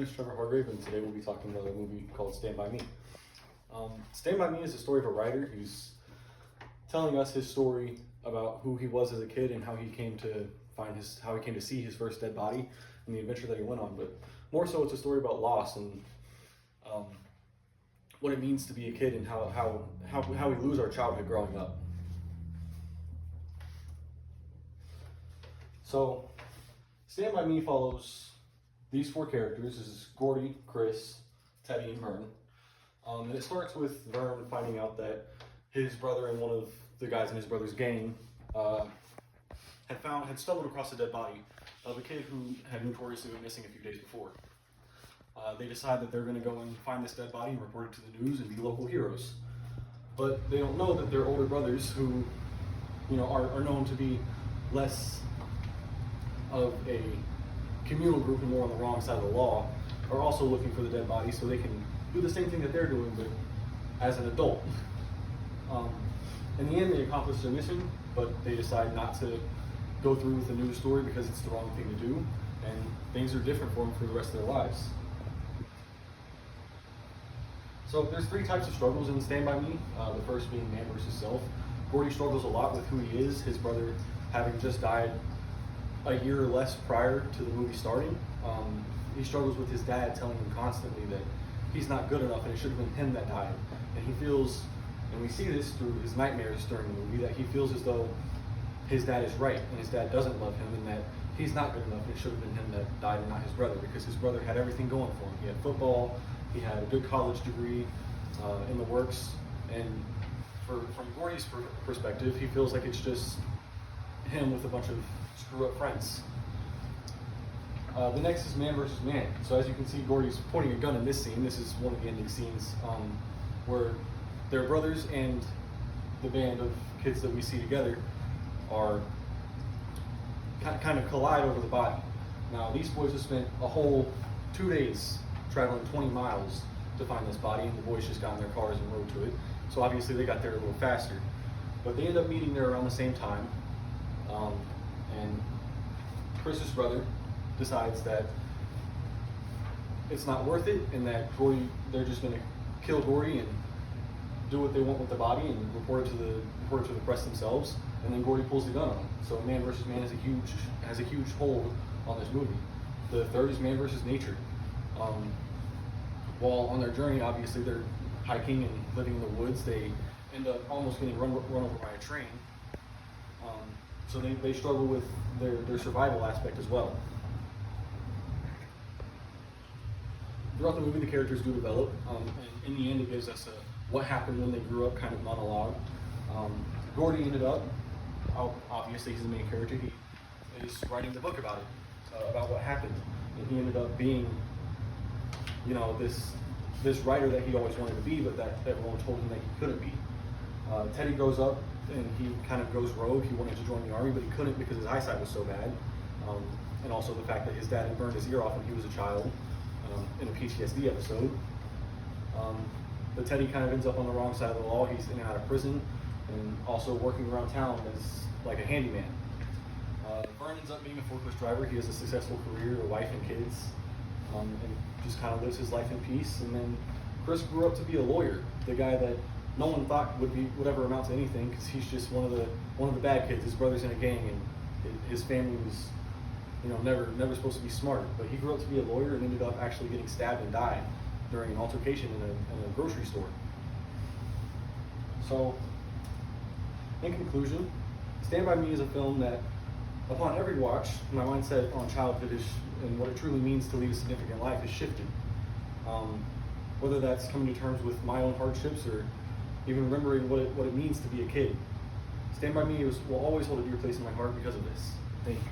is Trevor Hargrave, and today we'll be talking about a movie called Stand By Me. Stand By Me is the story of a writer who's telling us his story about who he was as a kid and how he came to see his first dead body and the adventure that he went on. But more so, it's a story about loss and what it means to be a kid and how we lose our childhood growing up. So, Stand By Me follows these four characters. This is Gordy, Chris, Teddy, and Vern. And it starts with Vern finding out that his brother and one of the guys in his brother's gang had stumbled across a dead body of a kid who had notoriously been missing a few days before. They decide that they're going to go and find this dead body and report it to the news and be local heroes. But they don't know that their older brothers, who are known to be less of a communal group and more on the wrong side of the law, are also looking for the dead body so they can do the same thing that they're doing, but as an adult. In the end, they accomplish their mission, but they decide not to go through with the news story because it's the wrong thing to do, and things are different for them for the rest of their lives. So there's three types of struggles in Stand By Me. The first being man versus self. Gordy struggles a lot with who he is, his brother having just died a year or less prior to the movie starting. He struggles with his dad telling him constantly that he's not good enough and it should have been him that died. And he feels, and we see this through his nightmares during the movie, that he feels as though his dad is right and his dad doesn't love him and that he's not good enough and it should have been him that died and not his brother, because his brother had everything going for him. He had football, he had a good college degree in the works, and from Gordy's perspective, he feels like it's just him with a bunch of screw-up friends. The next is man versus man. So as you can see, Gordy's pointing a gun in this scene. This is one of the ending scenes where their brothers and the band of kids that we see together are kind of collide over the body. Now, these boys have spent a whole 2 days traveling 20 miles to find this body, and the boys just got in their cars and rode to it. So obviously they got there a little faster. But they end up meeting there around the same time. And Chris's brother decides that it's not worth it, and that they're just going to kill Gordy and do what they want with the body and report it to the press themselves. And then Gordy pulls the gun on him. So man versus man has a huge hold on this movie. The third is man versus nature. While on their journey, obviously they're hiking and living in the woods. They end up almost getting run over by a train. So they struggle with their survival aspect as well. Throughout the movie, the characters do develop, and in the end, it gives us a what happened when they grew up kind of monologue. Gordy ended up, obviously he's the main character, he is writing the book about it, about what happened, and he ended up being, this writer that he always wanted to be, but that everyone told him that he couldn't be. Teddy grows up and he kind of goes rogue. He wanted to join the army, but he couldn't because his eyesight was so bad. And also the fact that his dad had burned his ear off when he was a child in a PTSD episode. But Teddy kind of ends up on the wrong side of the law. He's in and out of prison and also working around town as like a handyman. Vern ends up being a forklift driver. He has a successful career, a wife and kids, and just kind of lives his life in peace. And then Chris grew up to be a lawyer, the guy that no one thought would ever amount to anything, because he's just one of the bad kids. His brother's in a gang, and his family was, never supposed to be smart. But he grew up to be a lawyer and ended up actually getting stabbed and died during an altercation in a grocery store. So, in conclusion, Stand By Me is a film that, upon every watch, my mindset on childhood and what it truly means to lead a significant life is shifted. Whether that's coming to terms with my own hardships or even remembering what it means to be a kid. Stand By Me will always hold a dear place in my heart because of this. Thank you.